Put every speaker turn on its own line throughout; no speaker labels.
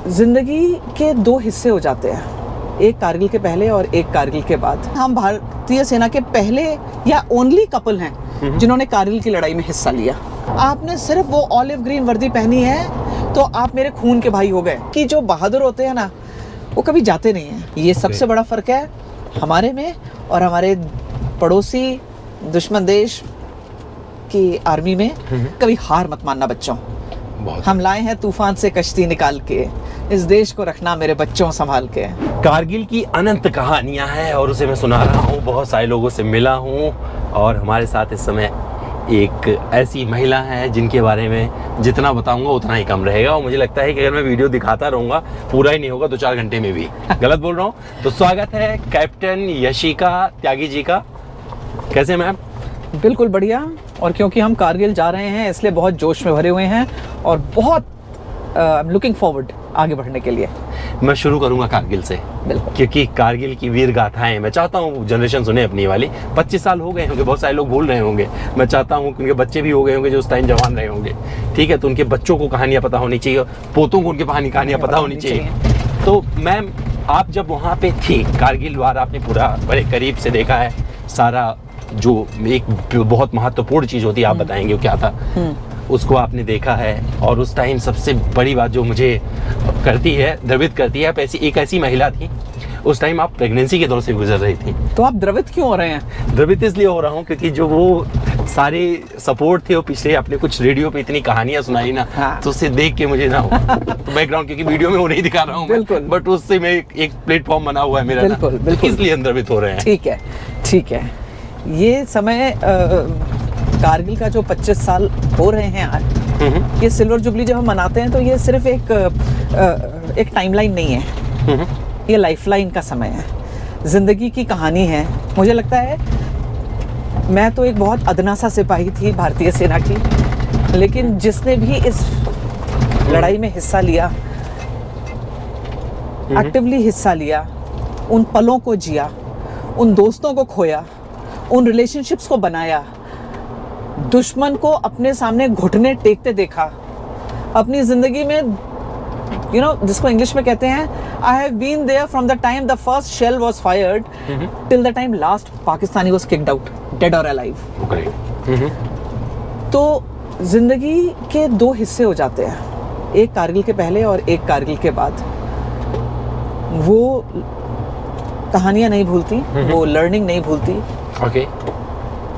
जिंदगी के दो हिस्से हो जाते हैं, एक कारगिल के पहले और एक कारगिल के बाद। हम भारतीय सेना के पहले या ओनली कपल हैं जिन्होंने कारगिल की लड़ाई में हिस्सा लिया। आपने सिर्फ वो ऑलिव ग्रीन वर्दी पहनी है तो आप मेरे खून के भाई हो गए। कि जो बहादुर होते हैं ना, वो कभी जाते नहीं हैं। ये सबसे बड़ा फर्क है हमारे में और हमारे पड़ोसी दुश्मन देश की आर्मी में। कभी हार मत मानना बच्चों, हम लाए हैं तूफान से कश्ती निकाल के, इस देश को रखना मेरे बच्चों संभाल के।
कारगिल की अनंत कहानियां हैं और उसे मैं सुना रहा हूँ, बहुत सारे लोगों से मिला हूँ और हमारे साथ इस समय एक ऐसी महिला है जिनके बारे में जितना बताऊंगा उतना ही कम रहेगा और मुझे लगता है कि अगर मैं वीडियो दिखाता रहूँगा पूरा ही नहीं होगा 2-4 घंटे में भी। गलत बोल रहा हूँ? तो स्वागत है कैप्टन यशिका त्यागी जी का। कैसे मैम?
बिल्कुल बढ़िया। और क्योंकि हम कारगिल जा रहे हैं इसलिए बहुत जोश में भरे हुए हैं और बहुत लुकिंग फॉरवर्ड आगे बढ़ने के लिए।
मैं शुरू करूंगा कारगिल से,
बिल्कुल,
क्योंकि कारगिल की वीर गाथाएं मैं चाहता हूँ जनरेशन सुने अपनी वाली। 25 साल हो गए होंगे, बहुत सारे लोग भूल रहे होंगे। मैं चाहता हूँ कि उनके बच्चे भी हो गए होंगे जो उस टाइम जवान रहे होंगे, ठीक है? तो उनके बच्चों को कहानियाँ पता होनी चाहिए, पोतों को उनकी कहानियाँ पता होनी चाहिए। तो मैम, आप जब वहाँ पे थी कारगिल वार, आपने पूरा बड़े करीब से देखा है सारा, जो एक बहुत महत्वपूर्ण चीज़ होती है, आप बताएंगे वो क्या था, उसको आपने देखा है। और उस टाइम सबसे बड़ी बात जो मुझे करती है, द्रवित करती है, आप एक ऐसी महिला थी, उस टाइम आप प्रेगनेंसी के दौर से गुजर रही थी।
तो आप द्रवित क्यों हो रहे हैं?
द्रवित इसलिए हो रहा हूँ क्योंकि जो वो सारे सपोर्ट थे, वो पिछले आपने कुछ रेडियो पे इतनी कहानियां सुनाई ना,
हाँ।
तो उससे देख के मुझे ना तो बैकग्राउंड, क्योंकि वीडियो में वो नहीं दिखा रहा हूँ
बिल्कुल,
बट उससे मैं एक प्लेटफॉर्म बना हुआ है मेरा।
बिल्कुल, बिल्कुल।
इसलिए हम द्रवित हो रहे हैं।
ठीक है, ठीक है। ये समय कारगिल का जो 25 साल हो रहे हैं आज, ये सिल्वर जुबली जब हम मनाते हैं तो ये सिर्फ एक टाइमलाइन नहीं है, ये लाइफलाइन का समय है, जिंदगी की कहानी है। मुझे लगता है मैं तो एक बहुत अदना सा सिपाही थी भारतीय सेना की, लेकिन जिसने भी इस लड़ाई में हिस्सा लिया, एक्टिवली हिस्सा लिया, उन पलों को जिया, उन दोस्तों को खोया, उन रिलेशनशिप्स को बनाया, दुश्मन को अपने सामने घुटने टेकते देखा, अपनी जिंदगी में जिसको इंग्लिश में कहते हैं, I have been there from the time the first shell was fired till the time last Pakistani was kicked out, dead और अलाइव। तो जिंदगी के दो हिस्से हो जाते हैं, एक कारगिल के पहले और एक कारगिल के बाद। वो कहानियां नहीं भूलती, वो लर्निंग नहीं भूलती।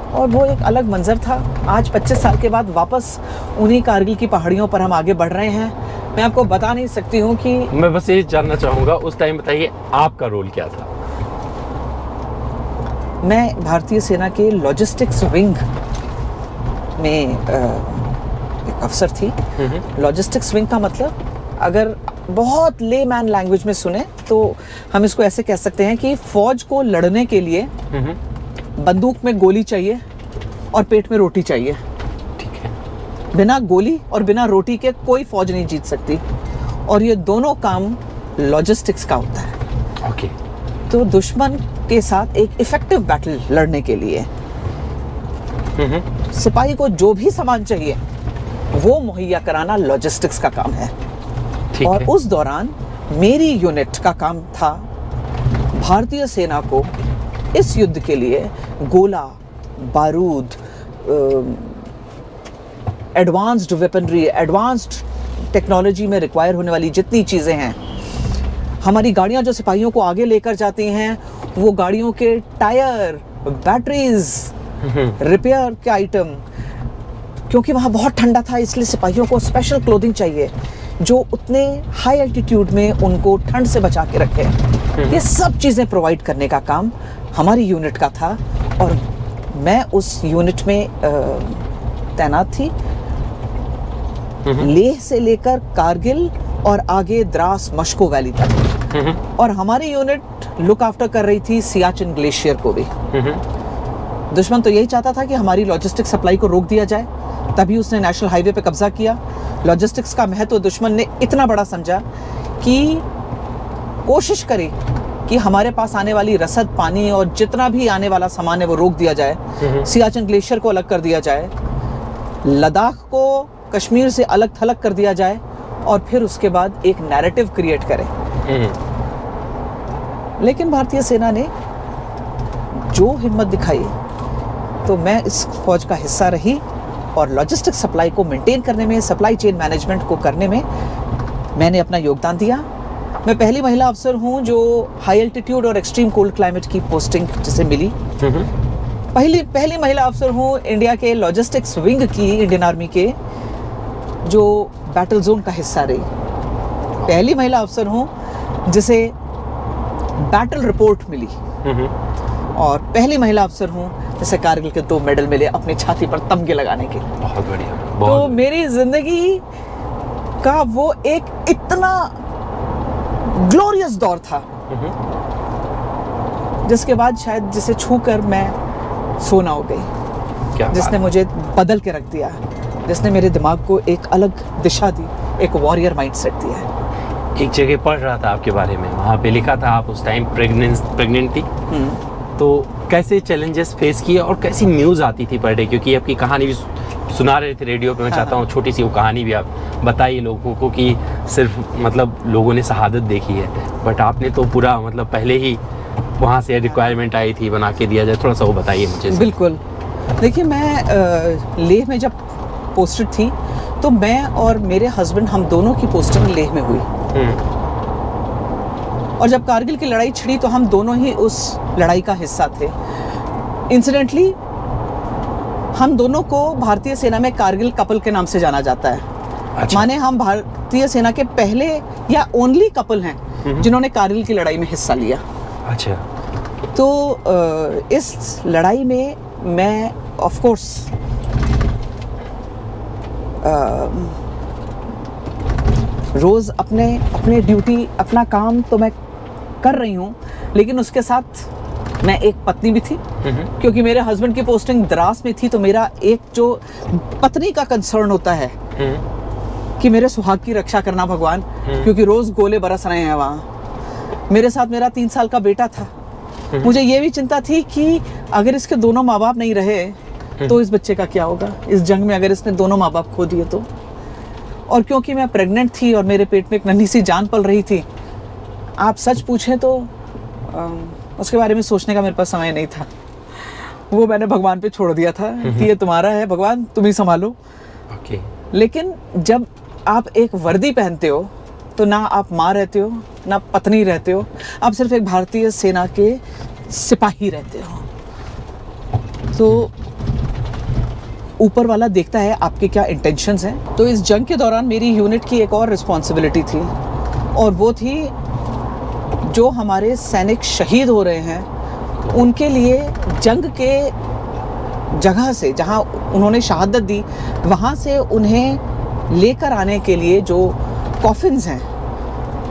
और वो एक अलग मंजर था। आज 25 साल के बाद वापस उन्हीं कारगिल की पहाड़ियों पर हम आगे बढ़ रहे हैं। मैं आपको बता नहीं सकती हूँ कि
मैं बस ये जानना चाहूँगा, उस टाइम बताइए आपका रोल क्या था?
मैं भारतीय सेना के लॉजिस्टिक्स विंग में एक अफसर थी। लॉजिस्टिक्स विंग का मतलब, अगर बहुत लेमैन लैंग्वेज में सुने तो हम इसको ऐसे कह सकते हैं कि फौज को लड़ने के लिए बंदूक में गोली चाहिए और पेट में रोटी चाहिए।
ठीक है।
बिना गोली और बिना रोटी के कोई फौज नहीं जीत सकती, और ये दोनों काम लॉजिस्टिक्स का होता है।
ओके।
तो दुश्मन के साथ एक इफेक्टिव बैटल लड़ने के लिए सिपाही को जो भी सामान चाहिए वो मुहैया कराना लॉजिस्टिक्स का काम है। और उस दौरान मेरी यूनिट का काम था भारतीय सेना को इस युद्ध के लिए गोला, बारूद, एडवांस्ड वेपनरी, एडवांस्ड टेक्नोलॉजी में रिक्वायर होने वाली जितनी चीज़ें हैं, हमारी गाड़ियां जो सिपाहियों को आगे लेकर जाती हैं, वो गाड़ियों के टायर, बैटरीज, रिपेयर के आइटम, क्योंकि वहाँ बहुत ठंडा था इसलिए सिपाहियों को स्पेशल क्लोथिंग चाहिए जो उतने हाई एल्टीट्यूड में उनको ठंड से बचा के रखे। ये सब चीज़ें प्रोवाइड करने का काम हमारी यूनिट का था और मैं उस यूनिट में तैनात थी। लेह से लेकर कारगिल और आगे द्रास मश्को वैली तक। और हमारी यूनिट लुक आफ्टर कर रही थी सियाचिन ग्लेशियर को भी। दुश्मन तो यही चाहता था कि हमारी लॉजिस्टिक सप्लाई को रोक दिया जाए, तभी उसने नेशनल हाईवे पे कब्जा किया। लॉजिस्टिक्स का महत्व दुश्मन ने इतना बड़ा समझा कि कोशिश करी कि हमारे पास आने वाली रसद, पानी और जितना भी आने वाला सामान है वो रोक दिया जाए, सियाचिन ग्लेशियर को अलग कर दिया जाए, लद्दाख को कश्मीर से अलग थलग कर दिया जाए और फिर उसके बाद एक नैरेटिव क्रिएट करें। लेकिन भारतीय सेना ने जो हिम्मत दिखाई, तो मैं इस फौज का हिस्सा रही और लॉजिस्टिक सप्लाई को मेंटेन करने में, सप्लाई चेन मैनेजमेंट को करने में मैंने अपना योगदान दिया। मैं पहली महिला अफसर हूं जो हाई एल्टीट्यूड और एक्सट्रीम कोल्ड क्लाइमेट की पोस्टिंग जिसे मिली। पहली महिला अफसर हूं इंडिया के लॉजिस्टिक्स विंग की, इंडियन आर्मी के, जो बैटल जोन का हिस्सा रही। पहली महिला अफसर हूं जिसे बैटल रिपोर्ट मिली। और पहली महिला अफसर हूं जिसे कारगिल के 2 मेडल मिले अपनी छाती पर तमगे लगाने के।
बहुत बढ़िया।
तो मेरी जिंदगी का वो एक इतना ग्लोरियस दौर था जिसके बाद शायद जिसे छूकर मैं सोना हो गई, जिसने मुझे बदल के रख दिया, जिसने मेरे दिमाग को एक अलग दिशा दी, एक वॉरियर माइंडसेट दिया।
एक जगह पढ़ रहा था आपके बारे में, वहाँ पे लिखा था आप उस टाइम प्रेग्नेंट थी। तो कैसे चैलेंजेस फेस किए और कैसी न्यूज़ आती थी पर डे, क्योंकि आपकी कहानी भी सुना रहे थे रेडियो पे। मैं चाहता हूँ छोटी सी वो कहानी भी आप बताइए लोगों को, कि सिर्फ मतलब लोगों ने शहादत देखी है, बट आपने तो पूरा मतलब पहले ही वहाँ से रिक्वायरमेंट आई थी बना के दिया जाए, थोड़ा सा वो बताइए मुझे।
बिल्कुल। देखिए, मैं लेह में जब पोस्टेड थी तो मैं और मेरे हस्बैंड, हम दोनों की पोस्टिंग लेह में हुई। और जब कारगिल की लड़ाई छिड़ी तो हम दोनों ही उस लड़ाई का हिस्सा थे। इंसिडेंटली हम दोनों को भारतीय सेना में कारगिल कपल के नाम से जाना जाता है।
अच्छा।
माने हम भारतीय सेना के पहले या ओनली कपल हैं जिन्होंने कारगिल की लड़ाई में हिस्सा लिया।
अच्छा।
तो इस लड़ाई में मैं ऑफ कोर्स रोज़ अपने ड्यूटी, अपना काम तो मैं कर रही हूँ, लेकिन उसके साथ मैं एक पत्नी भी थी, क्योंकि मेरे हस्बैंड की पोस्टिंग द्रास में थी। तो मेरा एक जो पत्नी का कंसर्न होता है कि मेरे सुहाग की रक्षा करना भगवान, क्योंकि रोज़ गोले बरस रहे हैं वहाँ। मेरे साथ मेरा 3 साल का बेटा था। मुझे ये भी चिंता थी कि अगर इसके दोनों माँ बाप नहीं रहे तो इस बच्चे का क्या होगा इस जंग में, अगर इसने दोनों माँ बाप खो दिए तो। और क्योंकि मैं प्रेग्नेंट थी और मेरे पेट में एक नन्ही सी जान पल रही थी, आप सच पूछें तो उसके बारे में सोचने का मेरे पास समय नहीं था। वो मैंने भगवान पे छोड़ दिया था कि ये तुम्हारा है भगवान, तुम ही संभालो। लेकिन जब आप एक वर्दी पहनते हो तो ना आप माँ रहते हो, ना पत्नी रहते हो, आप सिर्फ एक भारतीय सेना के सिपाही रहते हो। तो ऊपर वाला देखता है आपके क्या इंटेंशंस हैं। तो इस जंग के दौरान मेरी यूनिट की एक और रिस्पॉन्सिबिलिटी थी, और वो थी जो हमारे सैनिक शहीद हो रहे हैं उनके लिए जंग के जगह से, जहां उन्होंने शहादत दी, वहां से उन्हें लेकर आने के लिए जो कॉफिन्स हैं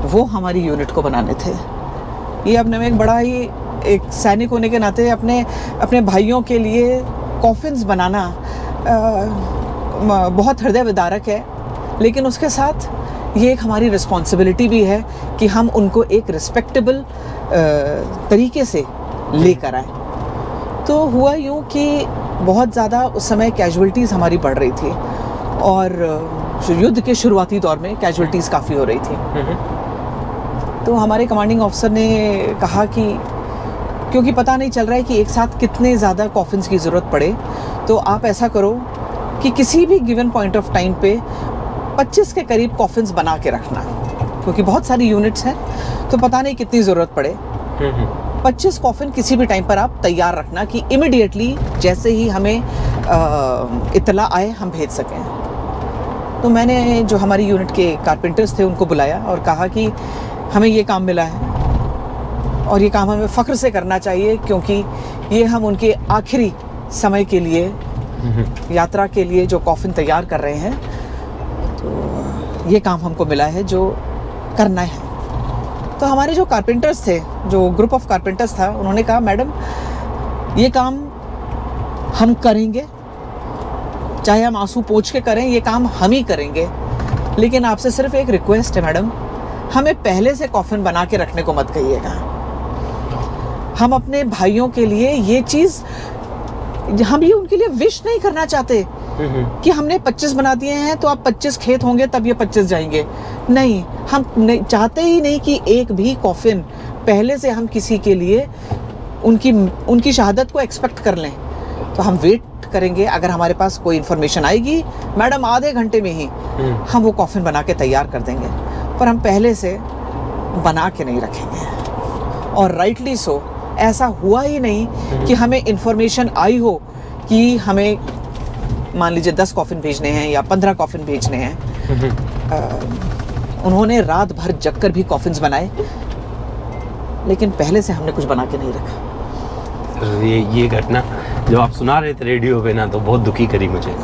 वो हमारी यूनिट को बनाने थे। ये अपने में एक बड़ा ही, एक सैनिक होने के नाते अपने भाइयों के लिए कॉफिन्स बनाना बहुत हृदय विदारक है, लेकिन उसके साथ ये एक हमारी रिस्पॉन्सिबिलिटी भी है कि हम उनको एक रिस्पेक्टेबल तरीके से लेकर आए। तो हुआ यूँ कि बहुत ज़्यादा उस समय कैजुअल्टीज़ हमारी बढ़ रही थी, और युद्ध के शुरुआती दौर में कैजुअल्टीज़ काफ़ी हो रही थी। तो हमारे कमांडिंग ऑफिसर ने कहा कि क्योंकि पता नहीं चल रहा है कि एक साथ कितने ज़्यादा कॉफिन्स की ज़रूरत पड़े, तो आप ऐसा करो कि किसी भी गिवन पॉइंट ऑफ टाइम पे 25 के करीब कॉफिन्स बना के रखना, क्योंकि बहुत सारी यूनिट्स हैं तो पता नहीं कितनी ज़रूरत पड़े। 25 कॉफिन किसी भी टाइम पर आप तैयार रखना कि इमिडिएटली जैसे ही हमें इत्तला आए हम भेज सकें। तो मैंने जो हमारी यूनिट के कारपेंटर्स थे उनको बुलाया और कहा कि हमें ये काम मिला है और ये काम हमें फ़ख्र से करना चाहिए, क्योंकि ये हम उनके आखिरी समय के लिए, यात्रा के लिए जो कॉफिन तैयार कर रहे हैं, तो ये काम हमको मिला है जो करना है। तो हमारे जो कारपेंटर्स थे, जो ग्रुप ऑफ कारपेंटर्स था, उन्होंने कहा मैडम ये काम हम करेंगे, चाहे हम आंसू पोंछ के करें, ये काम हम ही करेंगे, लेकिन आपसे सिर्फ एक रिक्वेस्ट है मैडम, हमें पहले से कॉफिन बना के रखने को मत कहिएगा। हम अपने भाइयों के लिए ये चीज़, हम ये उनके लिए विश नहीं करना चाहते कि हमने 25 बना दिए हैं तो अब 25 खेत होंगे तब ये 25 जाएंगे। नहीं, हम नहीं चाहते ही नहीं कि एक भी कॉफिन पहले से हम किसी के लिए उनकी शहादत को एक्सपेक्ट कर लें। तो हम वेट करेंगे, अगर हमारे पास कोई इन्फॉर्मेशन आएगी मैडम आधे घंटे में ही हम वो कॉफिन बना के तैयार कर देंगे, पर हम पहले से बना के नहीं रखेंगे। और राइटली सो, ऐसा हुआ ही नहीं कि हमें इन्फॉर्मेशन आई हो कि हमें मान लीजिए 10 कॉफिन भेजने हैं या 15 कॉफिन भेजने हैं। उन्होंने रात भर जग कर भी कॉफिन्स बनाए, लेकिन पहले से हमने कुछ बना के नहीं रखा।
ये घटना जो आप सुना रहे थे रेडियो पे ना, तो बहुत दुखी करी मुझे,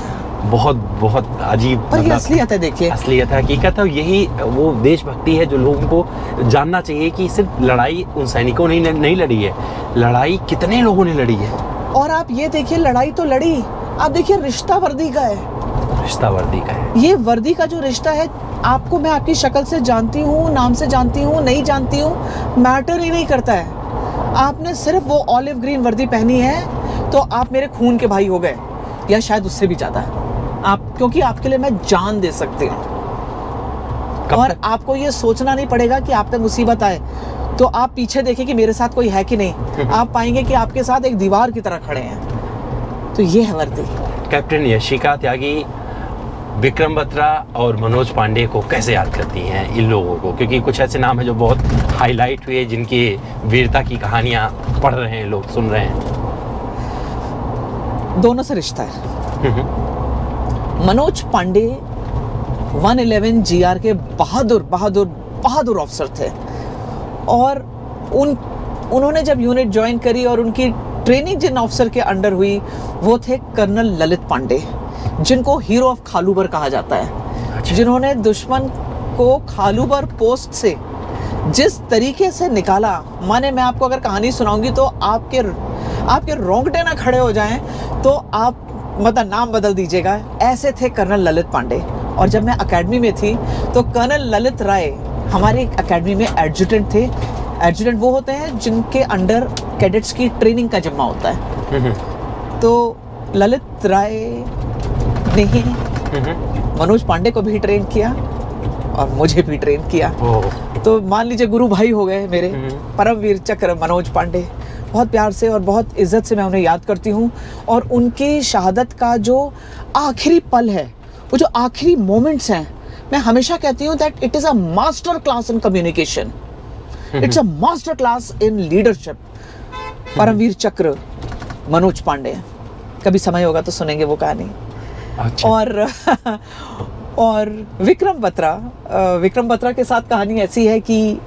बहुत बहुत अजीब।
पर ये असलियत है, देखिए
असलियत है, हकीकत है। यही वो देशभक्ति है जो लोगों को जानना चाहिए कि सिर्फ लड़ाई उन सैनिकों ने नहीं लड़ी है, लड़ाई कितने लोगों ने लड़ी है।
और आप ये देखिए, लड़ाई तो लड़ी, आप देखिए रिश्ता वर्दी का है,
रिश्ता वर्दी का है।
ये वर्दी का जो रिश्ता है, आपको मैं आपकी शक्ल से जानती हूँ, नाम से जानती हूँ, नहीं जानती हूँ, मैटर ही नहीं करता है। आपने सिर्फ वो ऑलिव ग्रीन वर्दी पहनी है तो आप मेरे खून के भाई हो गए, या शायद उससे भी ज्यादा। आप, क्योंकि आपके लिए मैं जान दे सकती हूँ। और आपको ये सोचना नहीं पड़ेगा कि आप पे मुसीबत आए तो आप पीछे देखें कि मेरे साथ कोई है कि नहीं, आप पाएंगे कि आपके साथ एक दीवार की तरह खड़े हैं। तो ये है वर्दी।
कैप्टन यशिका त्यागी विक्रम बत्रा और मनोज पांडे को कैसे याद करती हैं इन लोगों को? क्योंकि कुछ ऐसे नाम है जो बहुत हाईलाइट हुए, जिनकी वीरता की कहानियां पढ़ रहे हैं लोग, सुन रहे हैं।
दोनों से रिश्ता है। मनोज पांडे 111 GR के बहादुर बहादुर बहादुर ऑफिसर थे, और उन्होंने जब यूनिट ज्वाइन करी और उनकी ट्रेनिंग जिन ऑफिसर के अंडर हुई वो थे कर्नल ललित पांडे, जिनको हीरो ऑफ खालूबर कहा जाता है। जिन्होंने दुश्मन को खालूबर पोस्ट से जिस तरीके से निकाला, माने मैं आपको अगर कहानी सुनाऊंगी तो आपके रोंगटे ना खड़े हो जाएं, तो आप मतलब नाम बदल दीजिएगा। ऐसे थे कर्नल ललित पांडे। और जब मैं एकेडमी में थी तो कर्नल ललित राय हमारे एकेडमी में एडजुटेंट थे। एडजुटेंट वो होते हैं जिनके अंडर कैडेट्स की ट्रेनिंग का जिम्मा होता है। तो ललित राय ने ही मनोज पांडे को भी ट्रेन किया और मुझे भी ट्रेन किया। तो मान लीजिए गुरु भाई हो गए मेरे, परमवीर चक्र मनोज पांडे। बहुत प्यार से और बहुत इज्जत से मैं उन्हें याद करती हूँ। और उनकी शहादत का जो आखिरी पल है, वो जो आखिरी मोमेंट्स हैं, मैं हमेशा कहती हूँ that it is a master class in communication, it's a master class in leadership. Paramvir Chakra Manoj Pandey, कभी समय होगा तो सुनेंगे वो कहानी।
अच्छा।
और विक्रम बत्रा के साथ कहानी ऐसी है कि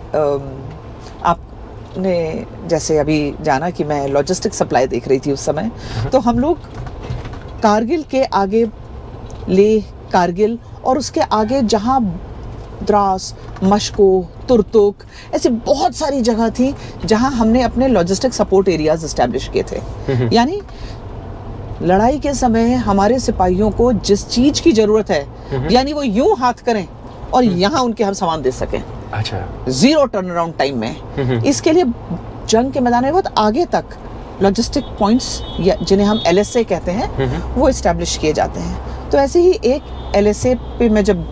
आपने जैसे अभी जाना कि मैं लॉजिस्टिक सप्लाई देख रही थी उस समय, तो हम लोग कारगिल के आगे, लेह, कारगिल और उसके आगे जहाँ द्रास, मशको, तुर्तुक, ऐसी बहुत सारी जगह थी जहाँ हमने अपने लॉजिस्टिक सपोर्ट एरियाज एस्टैब्लिश किए थे। यानी लड़ाई के समय हमारे सिपाहियों को जिस चीज की जरूरत है, यानी वो यूं हाथ करें और यहाँ उनके हम सामान दे सकें।
अच्छा।
0 टर्न अराउंड टाइम में। इसके लिए जंग के मैदान में बहुत आगे तक लॉजिस्टिक पॉइंट्स, जिन्हें हम LSA कहते हैं, वो इस्टेब्लिश किए जाते हैं। तो ऐसे ही एक LSA पे मैं जब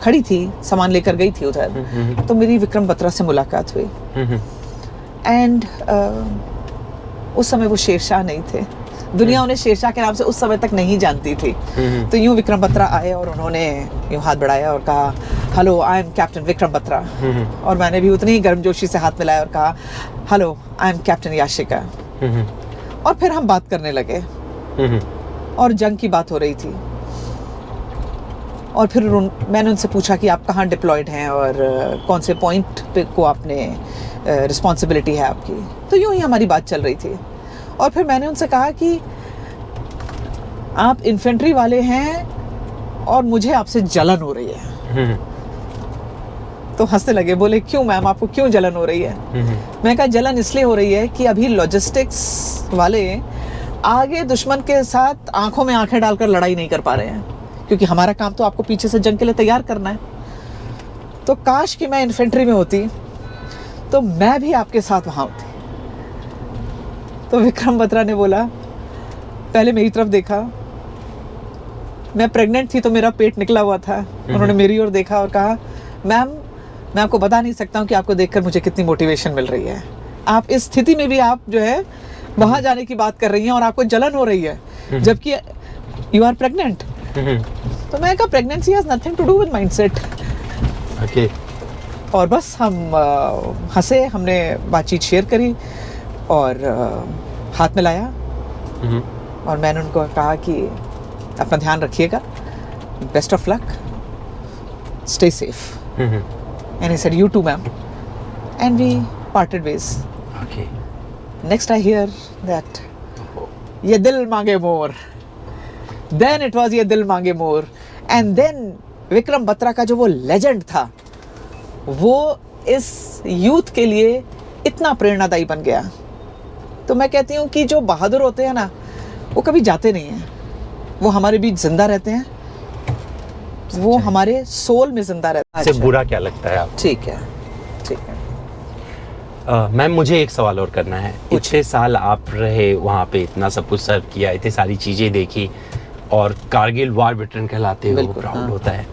खड़ी थी, सामान लेकर गई थी उधर, तो मेरी विक्रम बत्रा से मुलाकात हुई। एंड उस समय वो शेरशाह नहीं थे, दुनिया उन्हें शेरशाह के नाम से उस समय तक नहीं जानती थी। तो यूं विक्रम बत्रा आए और उन्होंने यूं हाथ बढ़ाया और कहा, hello I am captain Vikram Batra. और मैंने भी उतनी ही गर्मजोशी से हाथ मिलाया और कहा, hello I am captain Yashika. और फिर हम बात करने लगे और जंग की बात हो रही थी। और फिर मैंने उनसे पूछा कि आप कहाँ डिप्लॉयड हैं और कौन से पॉइंट पे को आपने रिस्पॉन्सिबिलिटी है आपकी। तो यूं ही हमारी बात चल रही थी। और फिर मैंने उनसे कहा कि आप इन्फेंट्री वाले हैं और मुझे आपसे जलन हो रही है। तो हंसने लगे, बोले क्यों मैम, आपको क्यों जलन हो रही है? मैं कहा जलन इसलिए हो रही है कि अभी लॉजिस्टिक्स वाले आगे दुश्मन के साथ आंखों में आंखें डालकर लड़ाई नहीं कर पा रहे हैं, क्योंकि हमारा काम तो आपको पीछे से जंग के लिए तैयार करना है। तो काश कि मैं इन्फेंट्री में होती तो मैं भी आपके साथ वहां होती। तो विक्रम बत्रा ने बोला, पहले मेरी तरफ देखा, मैं प्रेग्नेंट थी तो मेरा पेट निकला हुआ था, उन्होंने मेरी ओर देखा और कहा मैम मैं आपको बता नहीं सकता हूँ कि आपको देखकर मुझे कितनी मोटिवेशन मिल रही है, आप इस स्थिति में भी आप जो है वहाँ जाने की बात कर रही हैं और आपको जलन हो रही है जबकि यू आर प्रेग्नेंट। तो मैं कहा pregnancy has nothing to do with mindset.
Okay.
और बस हम हंसे, हमने बातचीत शेयर करी और हाथ मिलाया और मैंने उनको कहा कि अपना ध्यान रखिएगा, best of luck, stay safe. And he said you too ma'am, and we parted ways.
Okay.
Next I hear that ये दिल मांगे मोर, देन इट वाज ये दिल मांगे मोर, एंड देन विक्रम बत्रा का जो वो लेजेंड था वो इस यूथ के लिए इतना प्रेरणादायी बन गया। तो मैं कहती हूँ कि जो बहादुर होते हैं ना वो कभी जाते नहीं हैं, वो हमारे बीच जिंदा रहते हैं, वो हमारे सोल में जिंदा रहते हैं।
इससे बुरा क्या लगता है आपको?
ठीक है, ठीक है।
मैम मुझे एक सवाल और करना है। इतने साल आप रहे वहाँ पे, इतना सब कुछ सर्व किया, इतनी सारी चीज़ें देखी और कारगिल वॉर वेटरन कहलाते हो, प्राउड होता है।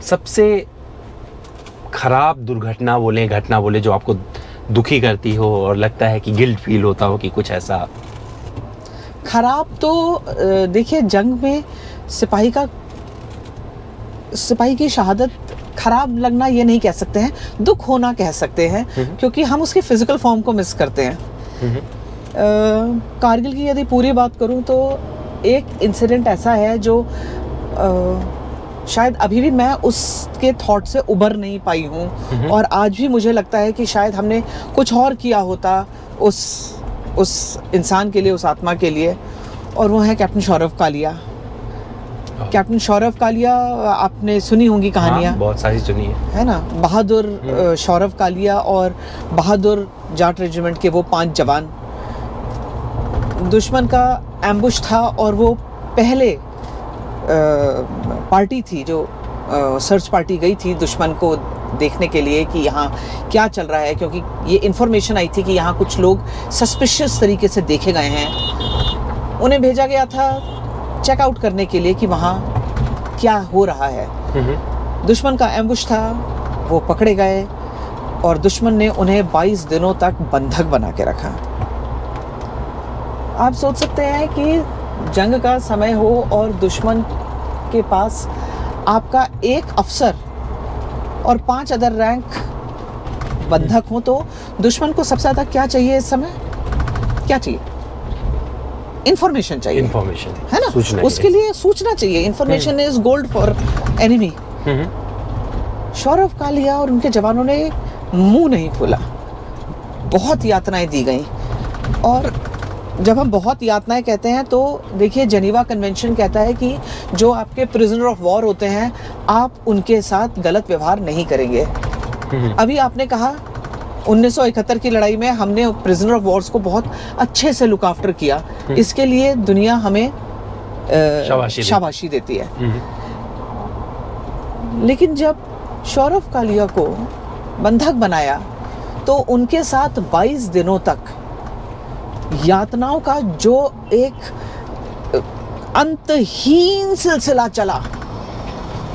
सबसे खराब दुर्घटना बोले, घटना बोले जो आपको दुखी करती हो और लगता है कि गिल्ट फील होता हो कि कुछ ऐसा?
खराब तो देखिए, जंग में सिपाही की शहादत खराब लगना ये नहीं कह सकते हैं, दुख होना कह सकते हैं, क्योंकि हम उसके फिजिकल फॉर्म को मिस करते हैं। कारगिल की यदि पूरी बात करूं तो एक इंसिडेंट ऐसा है जो शायद अभी भी मैं उसके थॉट से उबर नहीं पाई हूं, और आज भी मुझे लगता है कि शायद हमने कुछ और किया होता उस इंसान के लिए, उस आत्मा के लिए, और वो है कैप्टन सौरव कालिया। कैप्टन सौरव कालिया, आपने सुनी होंगी कहानियाँ।
हाँ, बहुत सारी सुनी है
ना। बहादुर सौरव कालिया और बहादुर जाट रेजिमेंट के वो 5 जवान, दुश्मन का एम्बुश था और वो पहले पार्टी थी जो सर्च पार्टी गई थी दुश्मन को देखने के लिए कि यहाँ क्या चल रहा है, क्योंकि ये इन्फॉर्मेशन आई थी कि यहाँ कुछ लोग सस्पिशियस तरीके से देखे गए हैं। उन्हें भेजा गया था चेकआउट करने के लिए कि वहाँ क्या हो रहा है। दुश्मन का एम्बुश था, वो पकड़े गए और दुश्मन ने उन्हें 22 दिनों तक बंधक बना के रखा। आप सोच सकते हैं कि जंग का समय हो और दुश्मन के पास आपका एक अफसर और 5 अदर रैंक बंधक हो, तो दुश्मन को सबसे ज़्यादा क्या चाहिए इस समय? क्या चाहिए? इंफॉर्मेशन चाहिए,
इंफॉर्मेशन,
है ना। उसके लिए सूचना चाहिए। Information is gold for enemy. Saurabh Kalia और उनके जवानों ने मुंह नहीं खोला, बहुत यातनाएं दी गई। और जब हम बहुत यातनाएं कहते हैं तो देखिए, जेनीवा कन्वेंशन कहता है कि जो आपके प्रिजनर ऑफ वॉर होते हैं आप उनके साथ गलत व्यवहार नहीं करेंगे। अभी आपने कहा 1971 की लड़ाई में हमने प्रिजनर ऑफ वॉर्स को बहुत अच्छे से लुक आफ्टर किया, इसके लिए दुनिया हमें शाबाशी देती है। लेकिन जब सौरव कालिया को बंधक बनाया तो उनके साथ 22 दिनों तक यातनाओं का जो एक अंतहीन सिलसिला चला,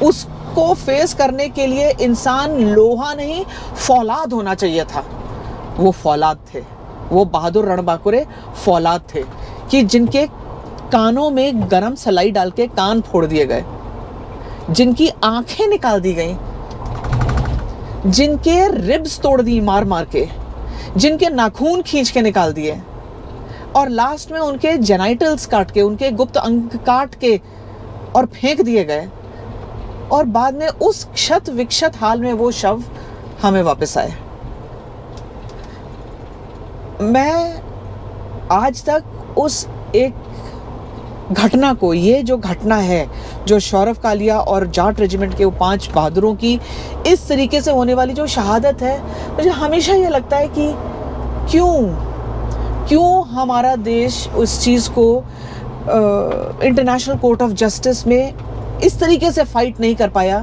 उसको फेस करने के लिए इंसान लोहा नहीं फौलाद होना चाहिए था। वो फौलाद थे, वो बहादुर रणबांकुरे फौलाद थे कि जिनके कानों में गरम सलाई डाल के कान फोड़ दिए गए, जिनकी आंखें निकाल दी गई, जिनके रिब्स तोड़ दी मार मार के, जिनके नाखून खींच के निकाल दिए, और लास्ट में उनके जेनाइटल्स काट के, उनके गुप्त अंग काट के और फेंक दिए गए, और बाद में उस क्षत विक्षत हाल में वो शव हमें वापस आए। मैं आज तक उस एक घटना को, ये जो घटना है जो सौरव कालिया और जाट रेजिमेंट के वो 5 बहादुरों की इस तरीके से होने वाली जो शहादत है, मुझे हमेशा ये लगता है कि क्यों हमारा देश उस चीज़ को इंटरनेशनल कोर्ट ऑफ जस्टिस में इस तरीके से फाइट नहीं कर पाया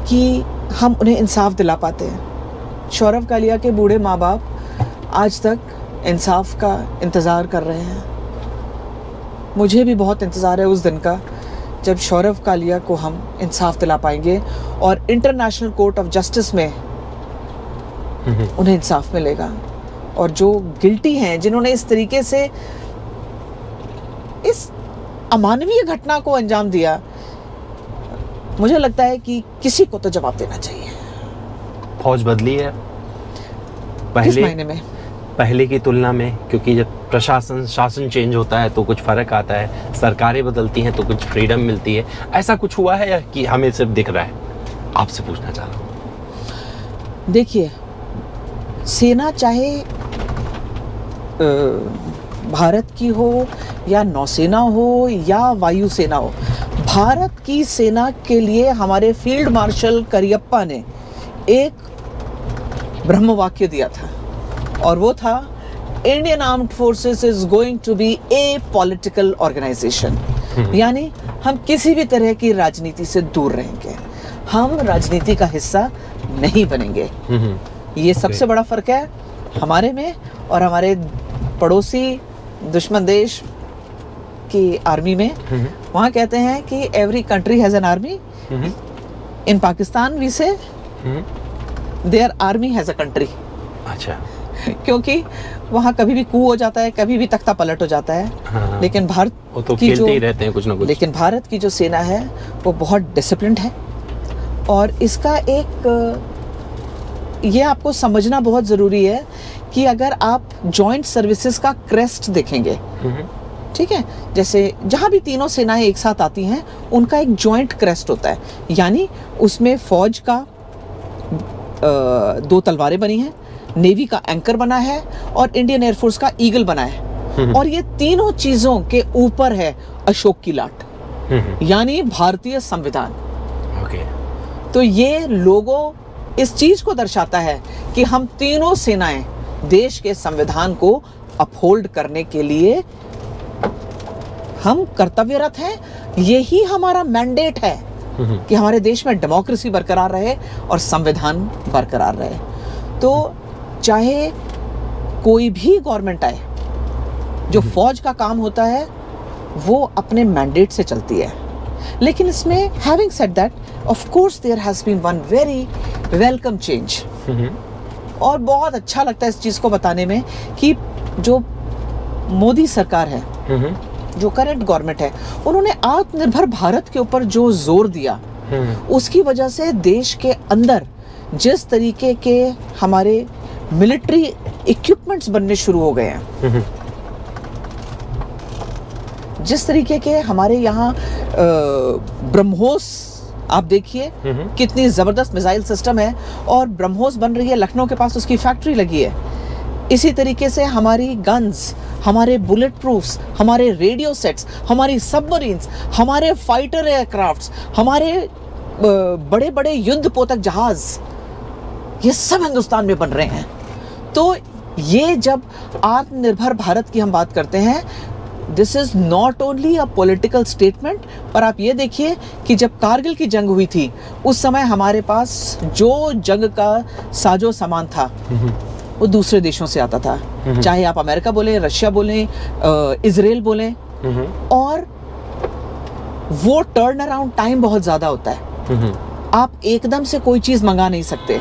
कि हम उन्हें इंसाफ दिला पाते हैं। सौरव कालिया के बूढ़े माँ बाप आज तक इंसाफ का इंतज़ार कर रहे हैं। मुझे भी बहुत इंतज़ार है उस दिन का जब सौरव कालिया को हम इंसाफ दिला पाएंगे और इंटरनेशनल कोर्ट ऑफ जस्टिस में उन्हें इंसाफ मिलेगा। और जो गिल्टी हैं, जिन्होंने इस तरीके से इस अमानवीय घटना को अंजाम दिया, मुझे लगता है कि किसी को तो जवाब देना चाहिए।
फौज बदली है
किस महीने में?
पहले की तुलना में, क्योंकि जब शासन चेंज होता है तो कुछ फर्क आता है, सरकारें बदलती हैं तो कुछ फ्रीडम मिलती है। ऐसा कुछ हुआ है या कि हमें सिर्फ दिख रहा है? आपसे पूछना चाह रहा हूँ।
देखिए, सेना चाहे भारत की हो या नौसेना हो या वायुसेना हो, भारत की सेना के लिए हमारे फील्ड मार्शल करियप्पा ने एक ब्रह्म वाक्य दिया था और वो था, Indian armed forces is going to be a political organisation. यानी हम किसी भी तरह की राजनीति से दूर रहेंगे, हम राजनीति का हिस्सा नहीं बनेंगे। ये सबसे बड़ा फर्क है हमारे में और हमारे पड़ोसी दुश्मन देश की आर्मी में। वहाँ कहते हैं कि every country has an army. In Pakistan we say their army has a country.
अच्छा।
क्योंकि वहाँ कभी भी कू हो जाता है, कभी भी तख्ता पलट हो जाता है।
हाँ।
लेकिन भारत
वो तो
की जो
खेलते ही रहते हैं कुछ ना कुछ।
लेकिन भारत की जो सेना है वो बहुत डिसिप्लिन्ड है और इसका एक ये आपको समझना बहुत ज़रूरी है कि अगर आप जॉइंट सर्विसेज का क्रेस्ट देखेंगे, ठीक है, जैसे जहाँ भी तीनों सेनाएं एक साथ आती हैं उनका एक जॉइंट क्रेस्ट होता है। यानी उसमें फौज का 2 तलवारें बनी हैं, नेवी का एंकर बना है और इंडियन एयरफोर्स का ईगल बना है। और ये तीनों चीज़ों के ऊपर है अशोक की लाट, यानी भारतीय संविधान।
ओके।
तो ये लोगों इस चीज को दर्शाता है कि हम तीनों सेनाएं देश के संविधान को अपहोल्ड करने के लिए हम कर्तव्यरत हैं। यही हमारा मैंडेट है कि हमारे देश में डेमोक्रेसी बरकरार रहे और संविधान बरकरार रहे। तो चाहे कोई भी गवर्नमेंट आए, जो फौज का काम होता है वो अपने मैंडेट से चलती है। लेकिन इसमें having said that, of course there has been one very welcome change. और बहुत अच्छा लगता है इस चीज़ को बताने में कि जो मोदी सरकार है, जो करंट गवर्नमेंट है, उन्होंने आत्मनिर्भर भारत के ऊपर जो जोर दिया, उसकी वजह से देश के अंदर जिस तरीके के हमारे मिलिट्री इक्विपमेंट्स बनने शुरू हो गए हैं, जिस तरीके के हमारे यहाँ ब्रह्मोस, आप देखिए कितनी जबरदस्त मिसाइल सिस्टम है और ब्रह्मोस बन रही है, लखनऊ के पास उसकी फैक्ट्री लगी है। इसी तरीके से हमारी गन्स, हमारे बुलेट प्रूफ्स, हमारे रेडियो सेट्स, हमारी सबमरीन्स, हमारे फाइटर एयरक्राफ्ट्स, हमारे बड़े बड़े युद्धपोतक जहाज, ये सब हिंदुस्तान में बन रहे हैं। तो ये जब आत्मनिर्भर भारत की हम बात करते हैं, this is not only a political statement, पर आप ये देखिए कि जब कारगिल की जंग हुई थी उस समय हमारे पास जो जंग का साजो सामान था वो दूसरे देशों से आता था, चाहे आप अमेरिका बोलें, रशिया बोलें, इजराइल बोलें, और वो टर्न अराउंड टाइम बहुत ज़्यादा होता है। आप एकदम से कोई चीज़ मंगा नहीं सकते।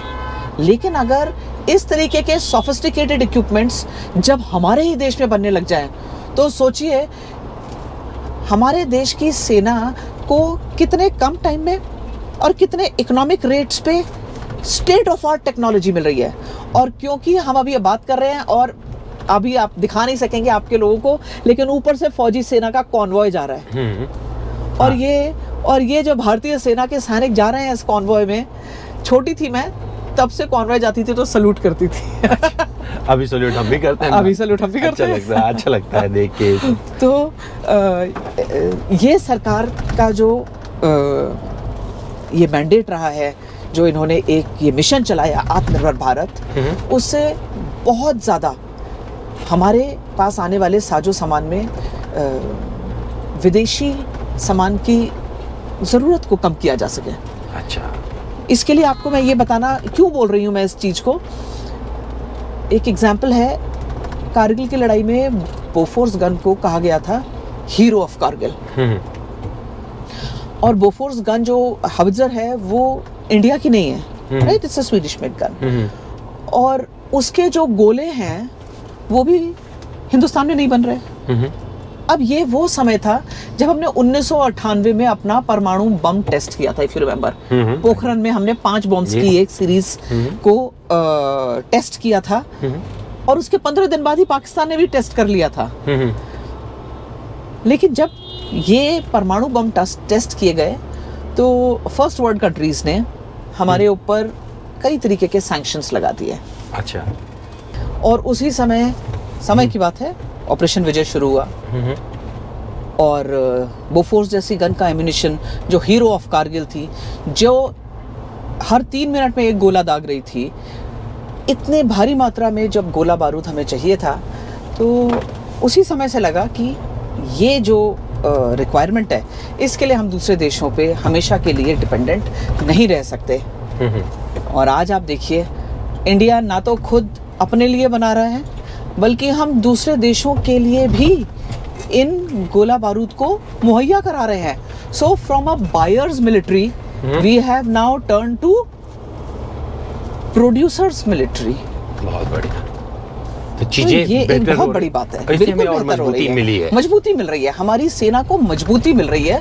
लेकिन अगर इस तरीके के सोफिस्टिकेटेड इक्विपमेंट्स जब हमारे ही देश में बनने लग जाए, तो सोचिए हमारे देश की सेना को कितने कम टाइम में और कितने इकोनॉमिक रेट्स पे स्टेट ऑफ आर्ट टेक्नोलॉजी मिल रही है। और क्योंकि हम अभी ये बात कर रहे हैं और अभी आप दिखा नहीं सकेंगे आपके लोगों को, लेकिन ऊपर से फौजी सेना का कॉन्वॉय जा रहा है। और ये जो भारतीय सेना के सैनिक जा रहे हैं इस कॉन्वॉय में, छोटी थी मैं तब से कॉन्वॉय जाती थी तो सल्यूट करती थी।
अभी सल्यूट हम भी करते हैं।
अभी सल्यूट हम भी करते हैं।
अच्छा लगता है देख के।
तो ये सरकार का जो ये मैंडेट रहा है, जो इन्होंने एक ये मिशन चलाया आत्मनिर्भर भारत, उससे बहुत ज़्यादा हमारे पास आने वाले साजो सामान में विदेशी सामान की ज़रूरत को कम किया जा सके।
अच्छा,
इसके लिए आपको मैं ये बताना क्यों बोल रही हूँ मैं इस चीज़ को। एक एग्जाम्पल है, कारगिल की लड़ाई में बोफोर्स गन को कहा गया था हीरो ऑफ कारगिल। और बोफोर्स गन जो हवित्जर है वो इंडिया की नहीं है, right, it's a Swedish made gun. और उसके जो गोले हैं वो भी हिंदुस्तान में नहीं बन रहे। अब ये वो समय था जब हमने 1998 में अपना परमाणु बम टेस्ट किया था, इफ यू रिमेम्बर। पोखरण में हमने 5 बॉम्ब्स की एक सीरीज को टेस्ट किया था, और उसके 15 दिन बाद ही पाकिस्तान ने भी टेस्ट कर लिया था। लेकिन जब ये परमाणु बम टेस्ट किए गए तो फर्स्ट वर्ल्ड कंट्रीज ने हमारे ऊपर कई तरीके के सैंक्शंस लगा दिए।
अच्छा।
और उसी समय की बात है, ऑपरेशन विजय शुरू हुआ, और बोफोर्स जैसी गन का एम्यूनिशन जो हीरो ऑफ कारगिल थी, जो हर 3 मिनट में एक गोला दाग रही थी, इतने भारी मात्रा में जब गोला बारूद हमें चाहिए था, तो उसी समय से लगा कि ये जो रिक्वायरमेंट है, इसके लिए हम दूसरे देशों पे हमेशा के लिए डिपेंडेंट नहीं रह सकते। और आज आप देखिए, इंडिया ना तो खुद अपने लिए बना रहा है, बल्कि हम दूसरे देशों के लिए भी इन गोला बारूद को मुहैया करा रहे हैं। So from a buyer's military we have now turn to producer's military.
बहुत बढ़िया। तो
तो
चीजें
ये एक बहुत बड़ी बात है,
बिल्कुल और मजबूती मिली है,
मजबूती मिल रही है, हमारी सेना को मजबूती मिल रही है।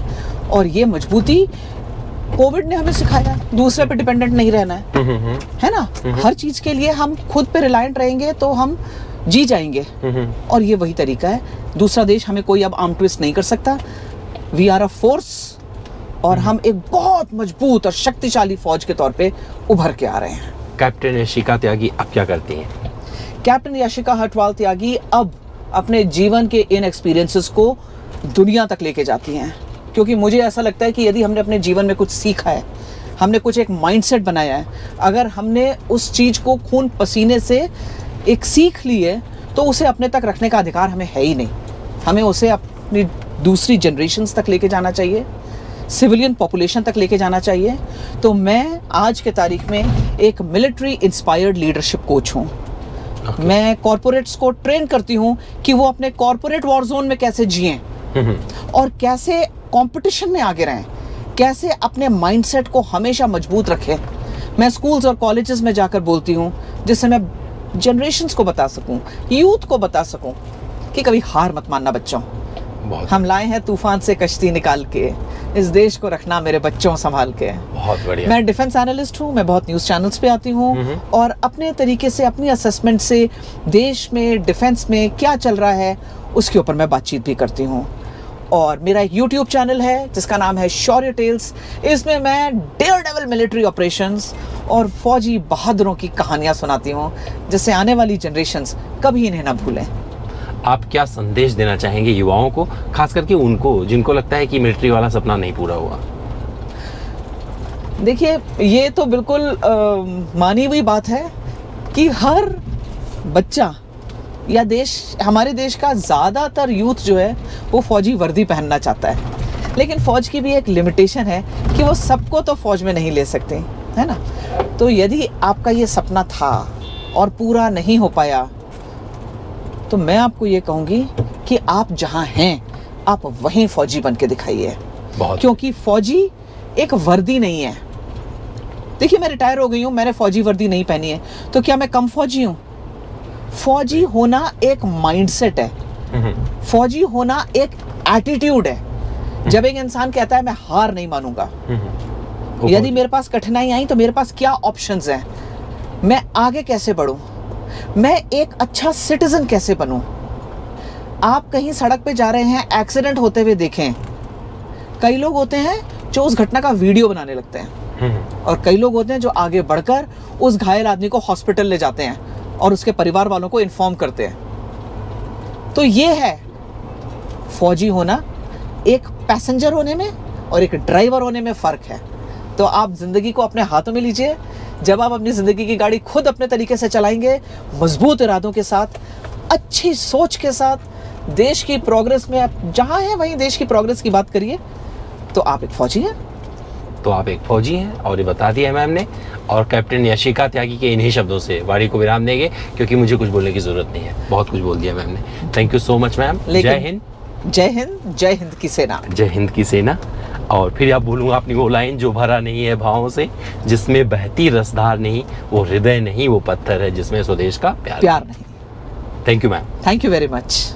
और ये मजबूती कोविड ने हमें सिखाया, दूसरे पे डिपेंडेंट नहीं रहना है ना। हर चीज के लिए हम खुद पे रिलायंट रहेंगे तो हम जी जाएंगे। और ये वही तरीका है, दूसरा देश हमें कोई अब आर्म ट्विस्ट नहीं कर सकता। वी आर अ फोर्स, और हम एक बहुत मजबूत और शक्तिशाली फौज के तौर पे उभर के आ रहे हैं।
कैप्टन यशिका त्यागी अब क्या करती हैं?
कैप्टन यशिका हटवाल त्यागी अब अपने जीवन के इन एक्सपीरियंसेस को दुनिया तक लेके जाती हैं, क्योंकि मुझे ऐसा लगता है कि यदि हमने अपने जीवन में कुछ सीखा है, हमने कुछ एक माइंडसेट बनाया है, अगर हमने उस चीज को खून पसीने से एक सीख ली है, तो उसे अपने तक रखने का अधिकार हमें है ही नहीं। हमें उसे अपनी दूसरी जनरेशन्स तक लेके जाना चाहिए, सिविलियन पॉपुलेशन तक लेके जाना चाहिए। तो मैं आज के तारीख में एक मिलिट्री इंस्पायर्ड लीडरशिप कोच हूँ। मैं कॉरपोरेट्स को ट्रेन करती हूँ कि वो अपने कॉरपोरेट वॉर जोन में कैसे जिएं और कैसे कंपटीशन में आगे रहें, कैसे अपने माइंडसेट को हमेशा मजबूत रखें। मैं स्कूल्स और कॉलेजेस में जाकर बोलती हूँ, जिससे मैं जनरेशन्स को बता सकूँ, यूथ को बता सकूँ कि कभी हार मत मानना बच्चों। हम लाए हैं तूफान से कश्ती निकाल के, इस देश को रखना मेरे बच्चों संभाल के।
बहुत बढ़िया।
मैं डिफेंस एनालिस्ट हूँ, मैं बहुत न्यूज़ चैनल्स पे आती हूँ और अपने तरीके से अपनी असेसमेंट से देश में डिफेंस में क्या चल रहा है उसके ऊपर मैं बातचीत भी करती हूँ। और मेरा एक यूट्यूब चैनल है जिसका नाम है शौर्य टेल्स। इसमें मैं डेयरडेविल मिलिट्री ऑपरेशंस और फौजी बहादुरों की कहानियाँ सुनाती हूँ, जिससे आने वाली जनरेशन्स कभी इन्हें ना भूलें।
आप क्या संदेश देना चाहेंगे युवाओं को, खास करके उनको जिनको लगता है कि मिलिट्री वाला सपना नहीं पूरा हुआ?
देखिए, ये तो बिल्कुल मानी हुई बात है कि हर बच्चा या हमारे देश का ज़्यादातर यूथ जो है वो फौजी वर्दी पहनना चाहता है। लेकिन फ़ौज की भी एक लिमिटेशन है कि वो सबको तो फ़ौज में नहीं ले सकते, है ना। तो यदि आपका ये सपना था और पूरा नहीं हो पाया, तो मैं आपको ये कहूँगी कि आप जहाँ हैं आप वहीं फ़ौजी बन के दिखाइए, क्योंकि फ़ौजी एक वर्दी नहीं है। देखिए, मैं रिटायर हो गई हूँ, मैंने फ़ौजी वर्दी नहीं पहनी है, तो क्या मैं कम फ़ौजी हूँ? फौजी होना एक माइंडसेट है, फौजी होना एक एटीट्यूड है। जब एक इंसान कहता है मैं हार नहीं मानूंगा, यदि मेरे पास कठिनाई आई तो मेरे पास क्या ऑप्शंस हैं, मैं आगे कैसे बढ़ूं, मैं एक अच्छा सिटीजन कैसे बनूं। आप कहीं सड़क पे जा रहे हैं, एक्सीडेंट होते हुए देखें, कई लोग होते हैं जो उस घटना का वीडियो बनाने लगते हैं, और कई लोग होते हैं जो आगे बढ़कर उस घायल आदमी को हॉस्पिटल ले जाते हैं और उसके परिवार वालों को इन्फॉर्म करते हैं। तो ये है फौजी होना। एक पैसेंजर होने में और एक ड्राइवर होने में फ़र्क है। तो आप ज़िंदगी को अपने हाथों में लीजिए। जब आप अपनी ज़िंदगी की गाड़ी खुद अपने तरीके से चलाएंगे, मजबूत इरादों के साथ, अच्छी सोच के साथ, देश की प्रोग्रेस में आप जहाँ हैं वहीं देश की प्रोग्रेस की बात करिए, तो आप एक फौजी हैं।
तो आप एक फौजी हैं, और ये बता दिया है मैम ने। और कैप्टन यशिका त्यागी के इन्हीं शब्दों से वारी को विराम देंगे, क्योंकि मुझे कुछ बोलने की जरूरत नहीं है, बहुत कुछ बोल दिया मैम ने। Thank you so much ma'am. जय हिंद।
जय हिंद की सेना।
जय हिंद की सेना। और फिर आप बोलूँगा अपनी वो लाइन, जो भरा नहीं है भावों से, जिसमें बहती रसधार नहीं, वो हृदय नहीं, वो पत्थर है जिसमें स्वदेश का प्यार
प्यार नहीं।
Thank you ma'am.
Thank you very much.